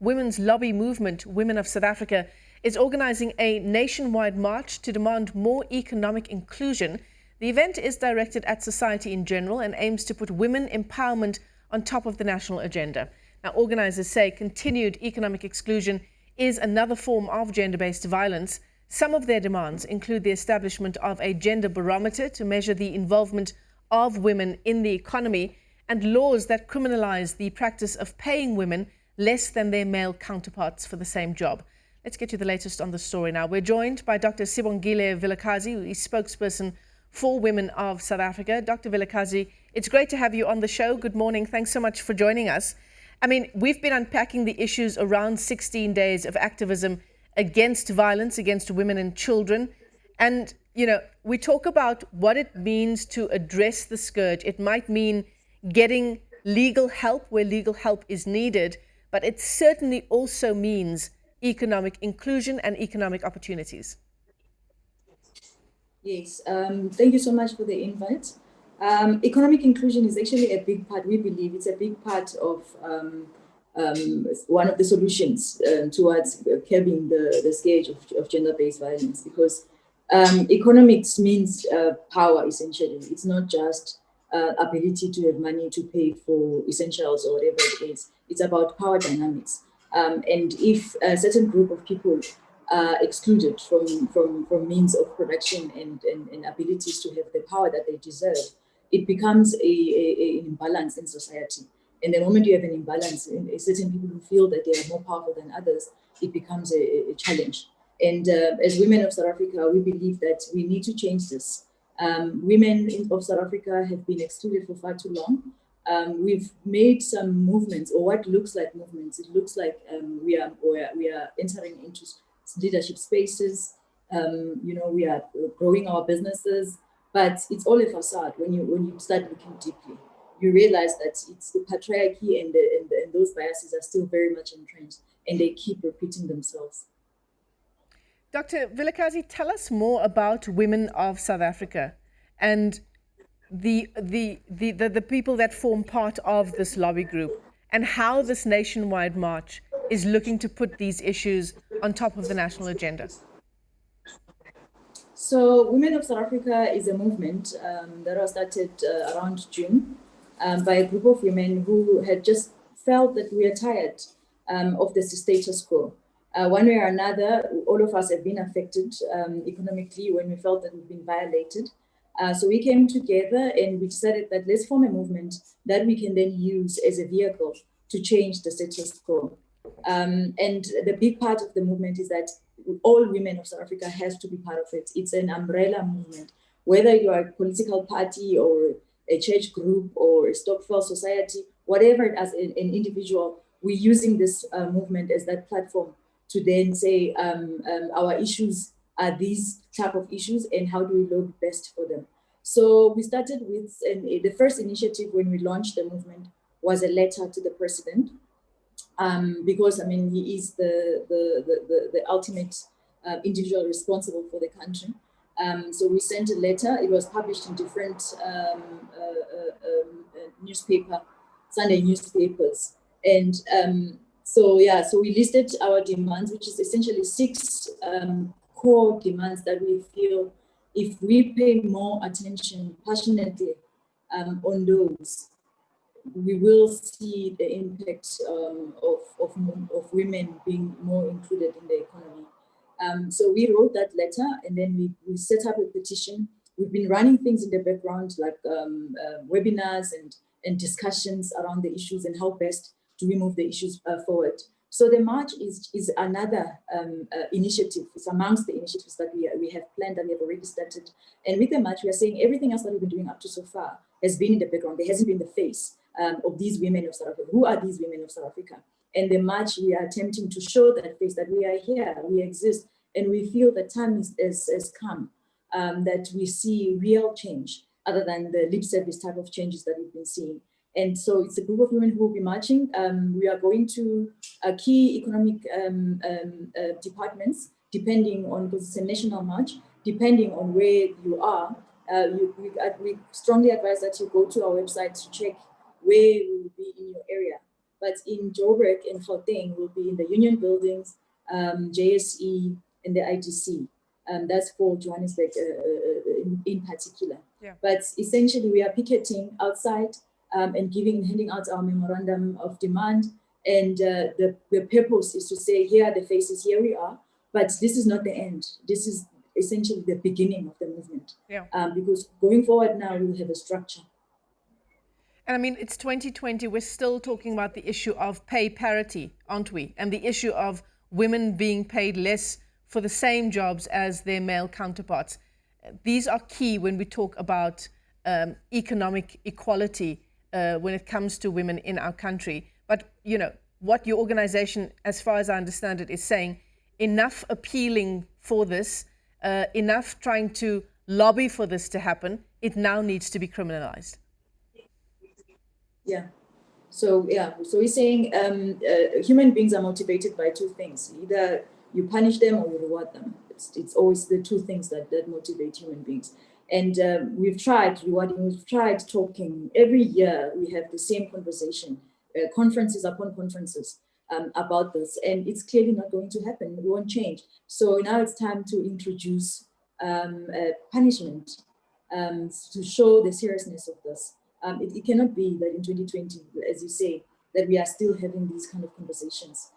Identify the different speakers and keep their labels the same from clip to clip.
Speaker 1: women's lobby movement, Women of South Africa, is organising a nationwide march to demand more economic inclusion. The event is directed at society in general and aims to put women empowerment on top of the national agenda. Now, organisers say continued economic exclusion is another form of gender-based violence. Some of their demands include the establishment of a gender barometer to measure the involvement of women in the economy and laws that criminalise the practice of paying women less than their male counterparts for the same job. Let's get you the latest on the story now. We're joined by Dr. Sibongile Vilakazi, who is spokesperson for Women of South Africa. Dr. Vilakazi, it's great to have you on the show. Good morning. Thanks so much for joining us. I mean, we've been unpacking the issues around 16 days of activism against violence against women and children. And, you know, we talk about what it means to address the scourge. It might mean getting legal help where legal help is needed, but it certainly also means economic inclusion and economic opportunities.
Speaker 2: Yes, thank you so much for the invite. Economic inclusion is actually a big part. We believe it's a big part of one of the solutions towards curbing the scourge of gender-based violence, because economics means power, essentially. It's not just ability to have money to pay for essentials or whatever it is. It's about power dynamics. And if a certain group of people are excluded from means of production and abilities to have the power that they deserve, it becomes an imbalance in society. And the moment you have an imbalance, in certain people who feel that they are more powerful than others, it becomes a challenge. And as Women of South Africa, we believe that we need to change this. Women of South Africa have been excluded for far too long. We've made some movements, or what looks like movements. It looks like we are entering into leadership spaces. We are growing our businesses, but it's all a facade. When you start looking deeply, you realize that it's the patriarchy and those biases are still very much entrenched, and they keep repeating themselves.
Speaker 1: Dr. Vilakazi, tell us more about Women of South Africa and the people that form part of this lobby group, and how this nationwide march is looking to put these issues on top of the national agenda.
Speaker 2: So Women of South Africa is a movement that was started around June by a group of women who had just felt that we are tired of the status quo. One way or another, all of us have been affected economically when we felt that we've been violated. So we came together and we decided that let's form a movement that we can then use as a vehicle to change the status quo. And the big part of the movement is that all women of South Africa has to be part of it. It's an umbrella movement. Whether you are a political party or a church group or a Stokvel society, whatever, as an individual, we're using this movement as that platform to then say our issues are these type of issues and how do we lobby best for them. So we started with the first initiative when we launched the movement was a letter to the president, because I mean he is the ultimate individual responsible for the country. So we sent a letter. It was published in different Sunday newspapers, and so we listed our demands, which is essentially 6 core demands that we feel if we pay more attention passionately on those, we will see the impact of women being more included in the economy. So we wrote that letter, and then we set up a petition. We've been running things in the background, like webinars and discussions around the issues and how best to move the issues forward. So the march is another initiative. It's amongst the initiatives that we have planned and we have already started. And with the march, we are saying everything else that we've been doing up to so far has been in the background. There hasn't been the face of these women of South Africa. Who are these women of South Africa? And the march, we are attempting to show that face, that we are here, we exist, and we feel the time has come, that we see real change other than the lip service type of changes that we've been seeing. And so it's a group of women who will be marching. We are going to key economic departments, depending on, because it's a national march, depending on where you are. We strongly advise that you go to our website to check where we will be in your area. But in Joburg and Gauteng will be in the union buildings, JSE, and the ITC. That's for Johannesburg in particular.
Speaker 1: Yeah.
Speaker 2: But essentially, we are picketing outside and handing out our memorandum of demand. And the purpose is to say, here are the faces, here we are. But this is not the end. This is essentially the beginning of the movement.
Speaker 1: Yeah.
Speaker 2: Because going forward now, we'll have a structure.
Speaker 1: And I mean, it's 2020. We're still talking about the issue of pay parity, aren't we? And the issue of women being paid less for the same jobs as their male counterparts. These are key when we talk about economic equality when it comes to women in our country. But, you know, what your organization, as far as I understand it, is saying, enough appealing for this, enough trying to lobby for this to happen, it now needs to be criminalized.
Speaker 2: Yeah. So we're saying human beings are motivated by two things. Either you punish them or you reward them. It's always the two things that motivate human beings. And we've tried rewarding, we've tried talking. Every year we have the same conversation, conferences upon conferences about this. And it's clearly not going to happen. It won't change. So now it's time to introduce punishment to show the seriousness of this. It cannot be that in 2020, as you say, that we are still having these kind of conversations.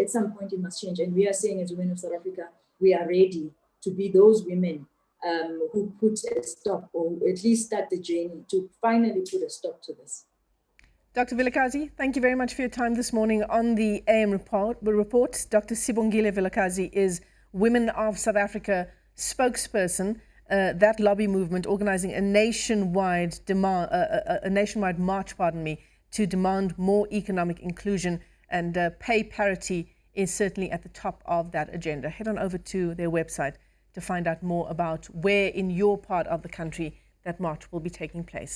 Speaker 2: At some point, it must change. And we are saying, as women of South Africa, we are ready to be those women who put a stop, or at least start the journey to finally put a stop to this.
Speaker 1: Dr. Vilakazi, thank you very much for your time this morning on the AM report. Dr. Sibongile Vilakazi is Women of South Africa spokesperson. That lobby movement organizing a nationwide march, to demand more economic inclusion, and pay parity is certainly at the top of that agenda. Head on over to their website to find out more about where in your part of the country that march will be taking place.